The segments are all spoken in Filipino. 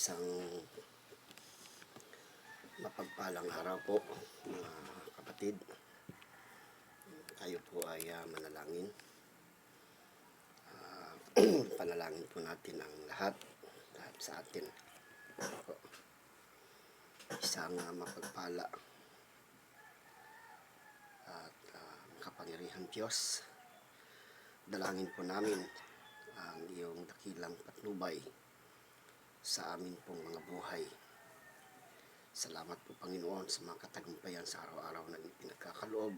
Isang mapagpalang araw po mga kapatid. Tayo po ay manalangin. Panalangin po natin ang lahat sa atin. Po. Isang mapagpala at makapangyarihang Diyos. Dalangin po namin ang iyong dakilang patnubay sa amin pong mga buhay. Salamat po Panginoon sa mga katagumpayan sa araw-araw na pinagkakaloob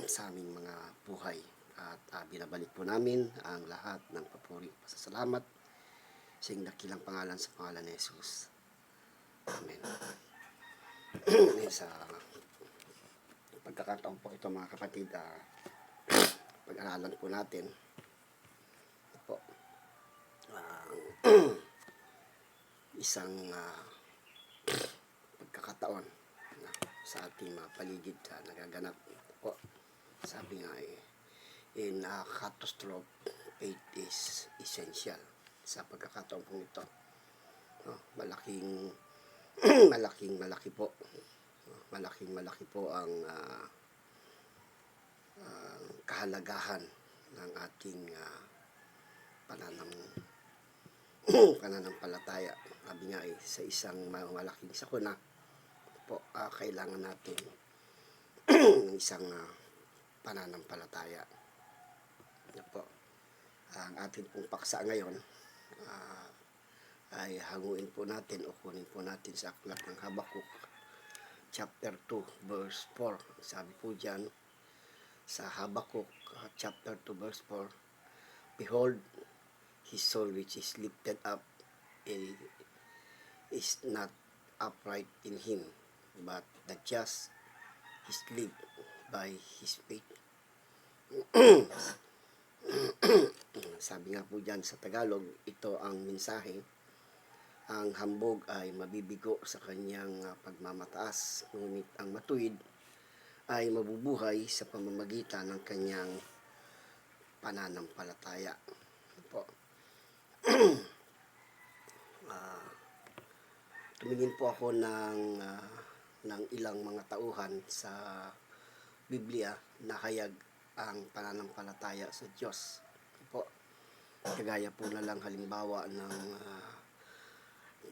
sa aming mga buhay. At binabalik po namin ang lahat ng papuri at pasasalamat sa iyong dakilang pangalan sa pangalan ni Jesus. Amen. Sa pagkakataon po ito mga kapatid, pag-aralan po natin po isang pagkakataon sa ating mga paligid nagaganap po. Sabi nga in a catastrophe, faith is essential. Sa pagkakataon po ito, malaking malaki po. Malaking malaki po ang kahalagahan ng ating pananampalataya. Sabi nga sa isang malaking sakuna po, kailangan natin ng isang pananampalataya. Po. Ang ating pong paksa ngayon ay hanguin po natin o kunin po natin sa aklat ng Habakuk chapter 2 verse 4. Sabi po dyan sa Habakuk chapter 2 verse 4, behold, his soul which is lifted up is not upright in him, but the just is lived by his faith. Sabi nga po dyan sa Tagalog, ito ang mensahe. Ang hambog ay mabibigo sa kanyang pagmamataas, ngunit ang matuwid ay mabubuhay sa pamamagitan ng kanyang pananampalataya. Po. Tumingin po ako ng ilang mga tauhan sa Biblia na hayag ang pananampalataya sa Diyos. Po. Kagaya po na lang halimbawa ng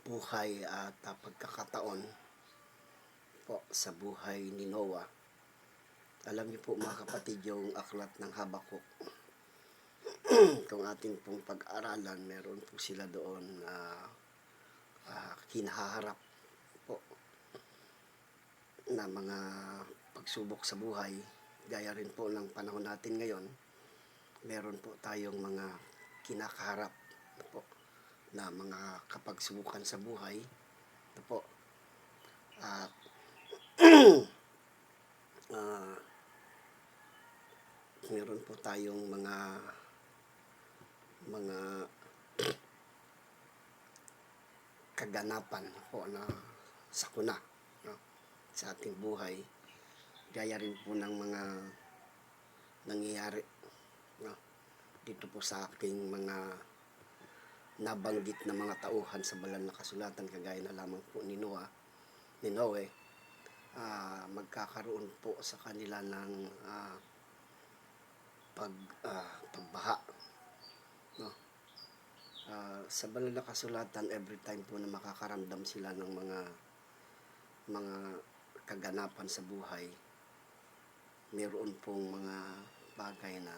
buhay at pagkakataon po sa buhay ni Noah. Alam niyo po mga kapatid, yung aklat ng Habakuk, kung ating pong pag-aralan, meron po sila doon kinaharap po na mga pagsubok sa buhay. Gaya rin po ng panahon natin ngayon, meron po tayong mga kinakaharap po na mga kapagsubukan sa buhay po. At meron po tayong mga kaganapan po na sakuna sa ating buhay. Gaya rin po ng mga nangyayari dito po sa ating mga nabanggit na mga tauhan sa banal na kasulatan, kagaya na lamang po ni Noe. Magkakaroon po sa kanila ng pagbaha. Sa banal na kasulatan, every time po na makakaramdam sila ng mga kaganapan sa buhay, meron pong mga bagay na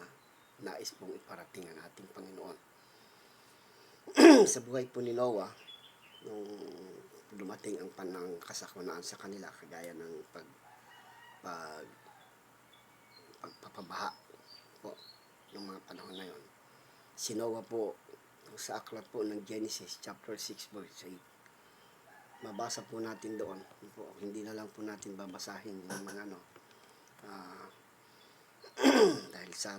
nais pong iparating ang ating Panginoon. Sa buhay po ni Noah, nung dumating ang panang kasakunaan sa kanila, kagaya ng pagpapabaha po ng mga panahon na yon, si Noah po, sa aklat po ng Genesis chapter 6 verse 8, mabasa po natin doon po, hindi na lang po natin babasahin yung mga dahil sa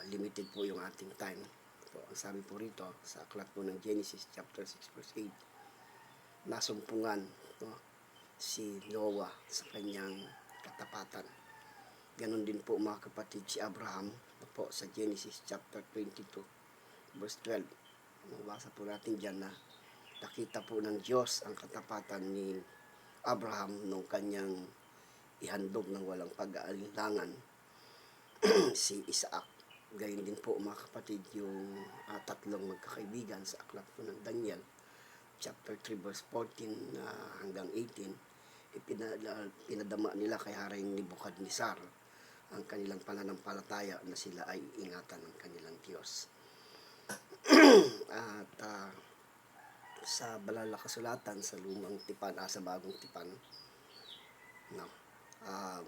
limited po yung ating time po. Ang sabi po rito sa aklat po ng Genesis chapter 6 verse 8, nasumpungan si Noah sa kanyang katapatan. Ganon din po mga kapatid si Abraham po sa Genesis chapter 22 verse 12. Mabasa po natin dyan na nakita po ng Diyos ang katapatan ni Abraham nung kanyang ihandog ng walang pag-aalinlangan si Isaac. Gayon din po mga kapatid yung tatlong magkakaibigan sa aklat po ng Daniel chapter 3 verse 14 hanggang 18, pinadama nila kay Haring Nebukadnezar ang kanilang pananampalataya na sila ay ingatan ng kanilang Diyos. At sa banal na kasulatan sa lumang tipan, sa bagong tipan, no,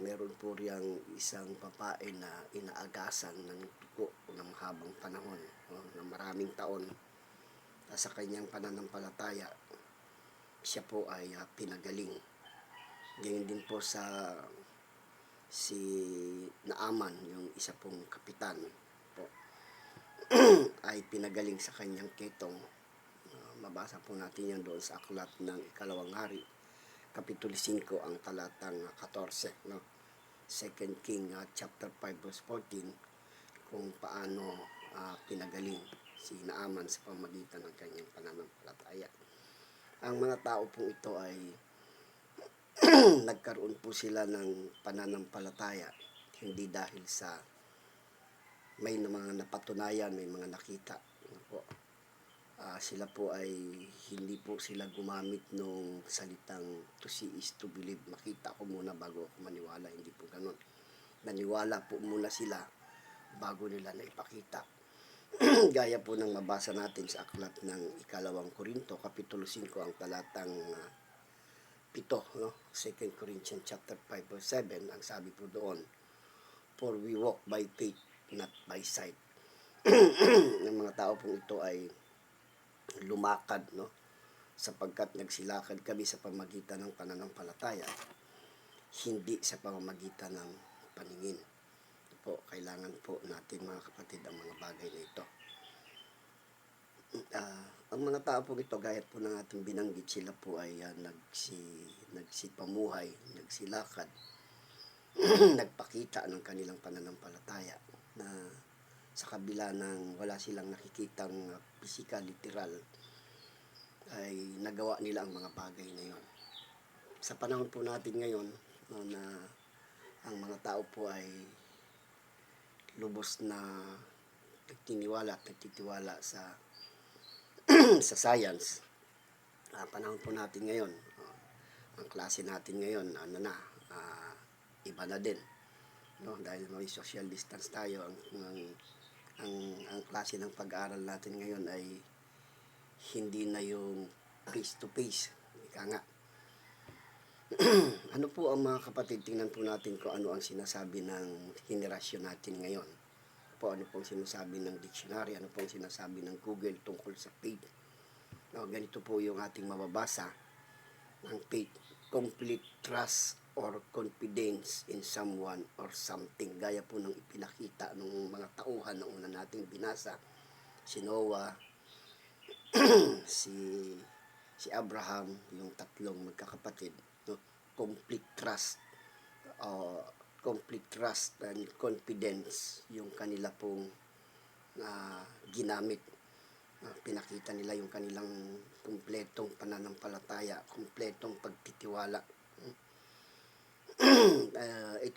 meron po riyang isang babae na inaagasan ng dugo ng mahabang panahon, no, ng maraming taon. Sa kanyang pananampalataya, siya po ay pinagaling. Ganyan din po si Naaman, yung isa pong kapitan po, ay pinagaling sa kanyang ketong. Mabasa po natin yan doon sa aklat ng Ikalawang Hari, Kapitulo 5, ang talatang 14, no? 2 King chapter 5 verse 14, kung paano pinagaling si Naaman sa pamamagitan ng kanyang pananampalataya. Ang mga tao po ito ay nagkaroon po sila ng pananampalataya hindi dahil sa may mga napatunayan, may mga nakita, ano po. Sila po ay hindi po sila gumamit nung salitang to see is to believe. Makita ko muna bago ako maniwala. Hindi po ganun. Naniwala po muna sila bago nila naipakita. Gaya po ng mabasa natin sa aklat ng Ikalawang Korinto, Kapitulo 5, ang talatang 7, no? 2 Corinthians chapter 5 verse 7, ang sabi po doon, for we walk by faith, not by sight. Ng mga tao po ito ay lumakad, no, sapagkat nagsilakad kami sa pamamagitan ng pananampalataya, hindi sa pamamagitan ng paningin. Po, kailangan po natin mga kapatid ang mga bagay na ito. Ang mga tao po ito, gaya po ng ating binanggit, sila po ay nagsipamuhay, nagsilakad, nagpakita ng kanilang pananampalataya na sa kabila ng wala silang nakikitang physical, literal, ay nagawa nila ang mga bagay na yon. Sa panahon po natin ngayon, no, na ang mga tao po ay lubos na nagtitiwala sa sa science. Panahon po natin ngayon, ang klase natin ngayon, iba na din, no, dahil may social distance tayo. Ang klase ng pag-aaral natin ngayon ay hindi na yung face to face, ika nga. Ano po ang mga kapatid, tingnan po natin kung ano ang sinasabi ng henerasyon natin ngayon. Ano pong sinasabi ng dictionary, ano pong sinasabi ng Google tungkol sa faith. No, ganito po yung ating mababasa ng faith: complete trust or confidence in someone or something. Gaya po ng ipinakita ng mga tauhan na una nating binasa, si Noah, si Abraham, yung tatlong magkakapatid, no? Complete trust and confidence yung kanila pong ginamit. Pinakita nila yung kanilang kumpletong pananampalataya, kumpletong pagtitiwala.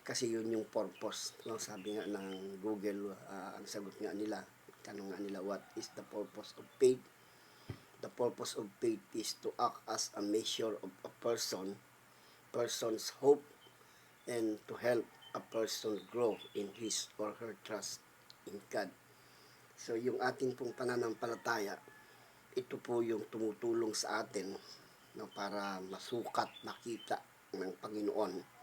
Kasi yun yung purpose, no? Sabi nga ng Google, ang sagot nga nila, tanong nga nila, what is the purpose of faith? The purpose of faith is to act as a measure of a person's hope, and to help a person grow in his or her trust in God. So yung ating pong pananampalataya, ito po yung tumutulong sa atin, no, para masukat, makita ng Panginoon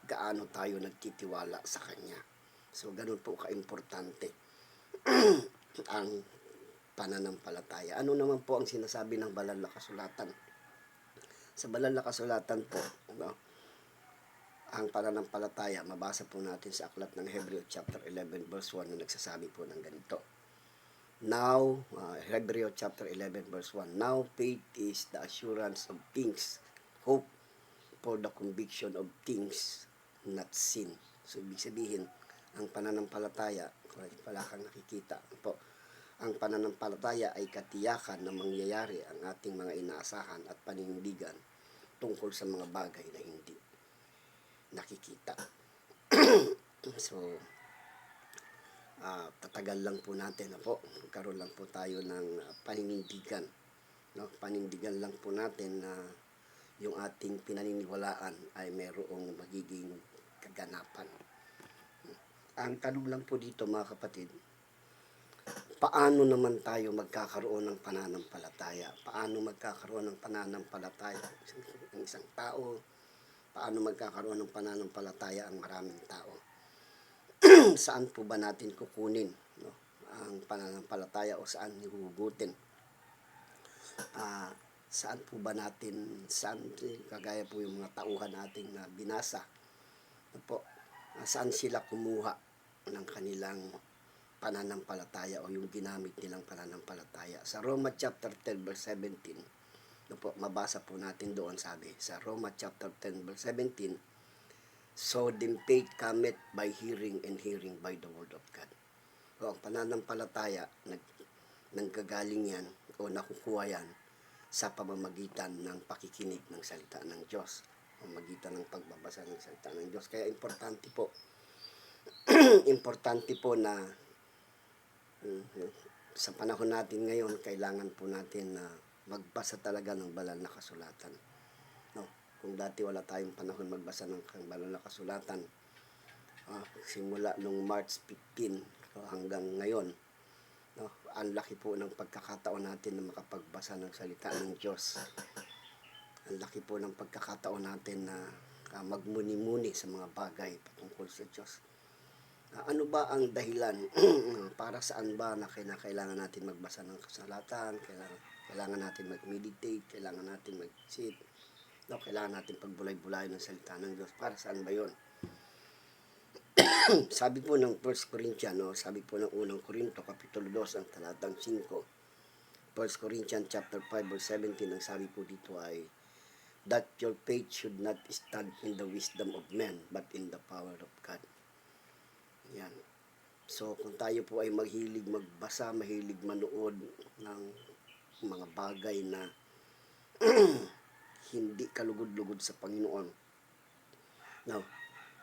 gaano tayo nagtitiwala sa Kanya. So ganun po ka-importante ang pananampalataya. Ano naman po ang sinasabi ng banal na kasulatan? Sa banal na kasulatan po, no, ang pananampalataya, mabasa po natin sa aklat ng Hebreo chapter 11 verse 1 na nagsasabi po ng ganito. Now, Hebreo chapter 11 verse 1, now faith is the assurance of things, hope for the conviction of things not seen. So ibig sabihin, ang pananampalataya, wala kang nakikita po, Ang pananampalataya ay katiyakan na mangyayari ang ating mga inaasahan at paninindigan tungkol sa mga bagay na hindi nakikita. So, tatagal lang po natin na po, magkaroon lang po tayo ng paninindigan. No? Panindigan lang po natin na yung ating pinaniniwalaan ay mayroong magiging kaganapan. Ang tanong lang po dito mga kapatid, paano naman tayo magkakaroon ng pananampalataya? Paano magkakaroon ng pananampalataya ang isang tao? Paano magkakaroon ng pananampalataya ang maraming tao? Saan po ba natin kukunin, no, ang pananampalataya o saan hihugutin? Saan po ba natin, kagaya po yung mga tauhan nating binasa, po, saan sila kumuha ng kanilang pananampalataya o yung ginamit nilang pananampalataya? Sa Roma chapter 10 verse 17, po, mabasa po natin doon, sabi sa Roma chapter 10 verse 17, so then faith cometh by hearing, and hearing by the word of God. O ang pananampalataya, nanggagaling yan o nakukuha yan sa pamamagitan ng pakikinig ng salita ng Diyos, pamamagitan ng pagbabasa ng salita ng Diyos. Kaya importante po importante po na sa panahon natin ngayon, kailangan po natin na magbasa talaga ng banal na kasulatan. No? Kung dati wala tayong panahon magbasa ng banal na kasulatan, simula nung March 15 hanggang ngayon, no, ang laki po ng pagkakataon natin na makapagbasa ng salita ng Diyos. Ang laki po ng pagkakataon natin na magmuni-muni sa mga bagay patungkol sa Diyos. Ano ba ang dahilan? Para saan ba na kailangan natin magbasa ng kasulatan? Kailangan natin mag-meditate? Kailangan natin mag-sit? No, kailangan natin pagbulay-bulay ng salita ng Diyos. Para saan ba yun? Sabi po ng 1 Corinthians, no, sabi po ng unang Korinto, kapitulo 2, ang talatang 5. 1 Corinthians chapter 5 verse 17, ang sabi po dito ay, that your faith should not stand in the wisdom of men, but in the power of God. Yan. So, kung tayo po ay mahilig magbasa, mahilig manood ng mga bagay na hindi kalugod-lugod sa Panginoon. Now,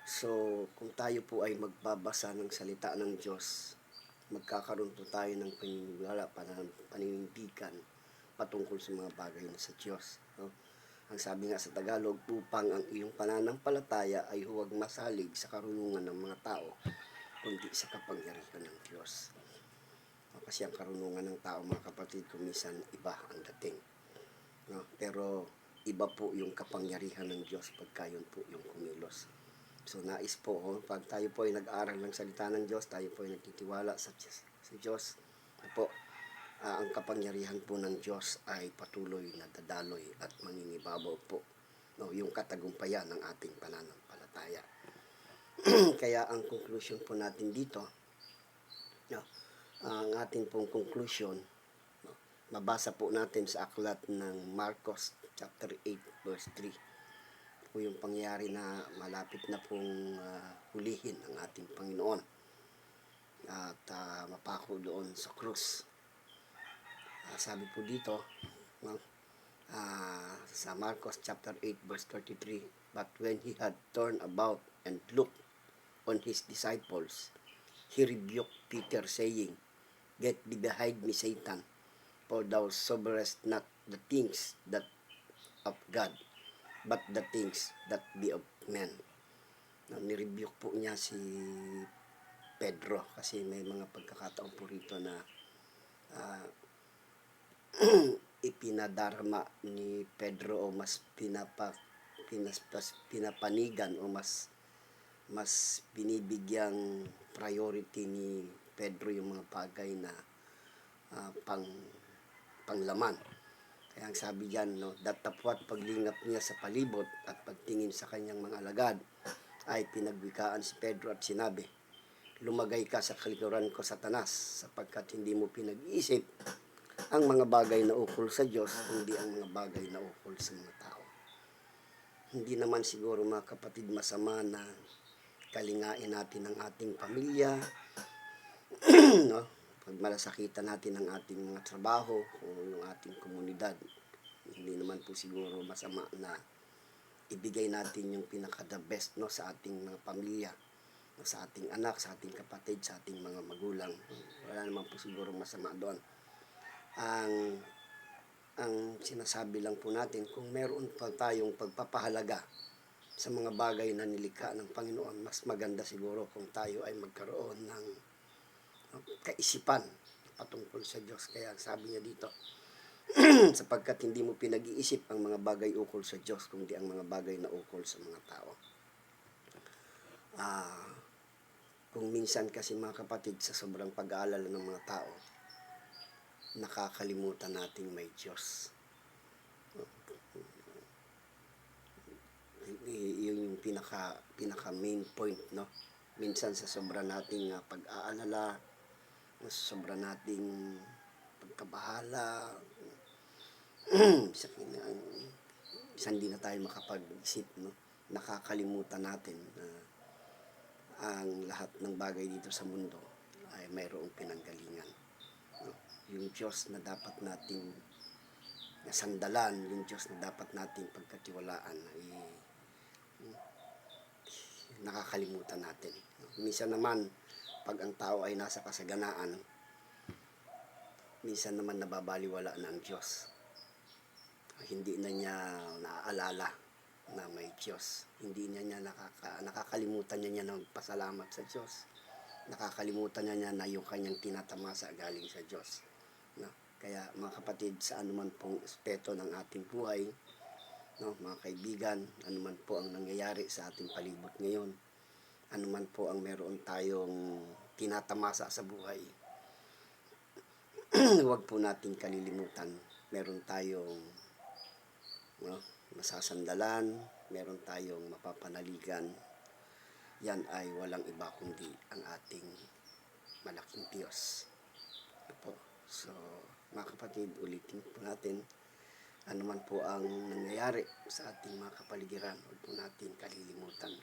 so, kung tayo po ay magbabasa ng salita ng Diyos, magkakaroon po tayo ng paniniwala, paninindigan patungkol sa mga bagay na sa Diyos. No? Ang sabi nga sa Tagalog, upang ang iyong pananampalataya ay huwag masalig sa karunungan ng mga tao, kundi sa kapangyarihan ng Diyos. Kasi ang karunungan ng tao, mga kapatid, kumisan iba ang dating. No? Pero iba po yung kapangyarihan ng Diyos pagka yun po yung kumilos. So nais po, pag tayo po ay nag-aaral ng salita ng Diyos, tayo po ay nagtitiwala sa Diyos, po, ang kapangyarihan po ng Diyos ay patuloy na dadaloy at mangingibabaw po, no, yung katagumpayan ng ating pananampalataya. Kaya ang conclusion po natin dito, no, ang ating pong conclusion, no, mabasa po natin sa aklat ng Marcos chapter 8 verse 3. Po yung pangyayari na malapit na pong hulihin ang ating Panginoon at mapako doon sa krus. Sabi po dito, sa Marcos chapter 8 verse 33, but when he had turned about and looked on his disciples, he rebuked Peter, saying, get thee behind me, Satan, for thou soberest not the things that of God, but the things that be of men. Nirebuke po niya si Pedro kasi may mga pagkakataon po rito na ipinadarma ni Pedro o mas pinapanigan o mas binibigyang priority ni Pedro yung mga bagay na panglaman. Kaya ang sabi diyan, no, datapwat paglingap niya sa palibot at pagtingin sa kanyang mga alagad, ay pinagwikaan si Pedro at sinabi, lumagay ka sa kalikuran ko, Satanas, sapagkat hindi mo pinag-iisip ang mga bagay na ukol sa Diyos, kundi ang mga bagay na ukol sa mga tao. Hindi naman siguro, mga kapatid, masama na kalingain natin ang ating pamilya, no? Pag malasakitan natin ang ating mga trabaho o yung ating komunidad, hindi naman po siguro masama na ibigay natin yung pinaka the best, no, sa ating mga pamilya, no, sa ating anak, sa ating kapatid, sa ating mga magulang. Wala naman po siguro masama doon. Ang sinasabi lang po natin, kung meron pa tayong pagpapahalaga sa mga bagay na nilikha ng Panginoon, mas maganda siguro kung tayo ay magkaroon ng kaisipan patungkol sa Diyos. Kaya sabi niya dito, sapagkat hindi mo pinag-iisip ang mga bagay ukol sa Diyos, kundi ang mga bagay na ukol sa mga tao. Kung minsan kasi mga kapatid, sa sobrang pag-aalala ng mga tao, nakakalimutan nating may Diyos. Yun yung pinaka main point, no? Minsan sa sobra nating pag-aalala, sa sobra nating pagkabahala, isang di na tayo makapag-isip, no? Nakakalimutan natin na ang lahat ng bagay dito sa mundo ay mayroong pinanggalingan, no? Yung Diyos na dapat nating nasandalan, yung Diyos na dapat nating pagkatiwalaan ay nakakalimutan natin. Minsan naman, pag ang tao ay nasa kasaganaan, minsan naman nababaliwala na ang Diyos. Hindi na niya naaalala na may Diyos. Hindi niya nakakalimutan niya na magpasalamat sa Diyos. Nakakalimutan niya na yung kanyang tinatamasa galing sa Diyos. No? Kaya mga kapatid, sa anuman pong aspeto ng ating buhay, no, mga kaibigan, anuman po ang nangyayari sa ating palibot ngayon, anuman po ang meron tayong tinatamasa sa buhay, huwag po natin kalilimutan, meron tayong, no, masasandalan, meron tayong mapapanaligan. Yan ay walang iba kundi ang ating malaking Diyos. So, mga kapatid, ulitin po natin, anuman po ang nangyayari sa ating mga kapaligiran, huwag po natin kalilimutan.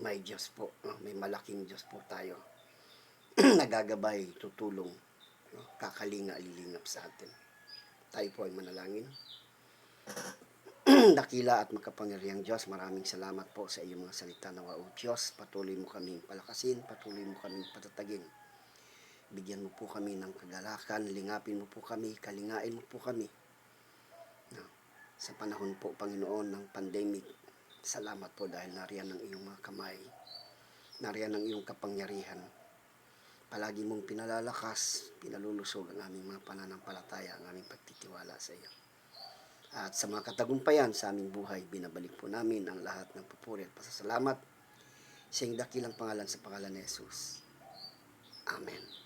May Diyos po, no? May malaking Diyos po tayo. Nagagabay, tutulong, no? Kakalinga-alilingap sa atin. Tayo po ay manalangin. Dakila at makapangyarihang Diyos, maraming salamat po sa iyong mga salita na o Diyos. Patuloy mo kaming palakasin, patuloy mo kaming patatagin. Bigyan mo po kami ng kagalakan, lingapin mo po kami, kalingain mo po kami. No. Sa panahon po, Panginoon, ng pandemic, salamat po dahil nariyan ang iyong mga kamay, nariyan ang iyong kapangyarihan. Palagi mong pinalalakas, pinalulusog ang aming mga pananampalataya, ang aming pagtitiwala sa iyo. At sa mga katagumpayan sa aming buhay, binabalik po namin ang lahat ng papuri at pasasalamat sa iyong dakilang pangalan, sa pangalan ni Jesus. Amen.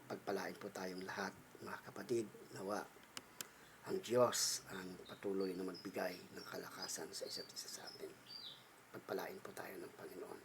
Pagpalain po tayong lahat, mga kapatid, nawa ang Diyos ang patuloy na magbigay ng kalakasan sa isa't isa sa atin. Pagpalain po tayo ng Panginoon.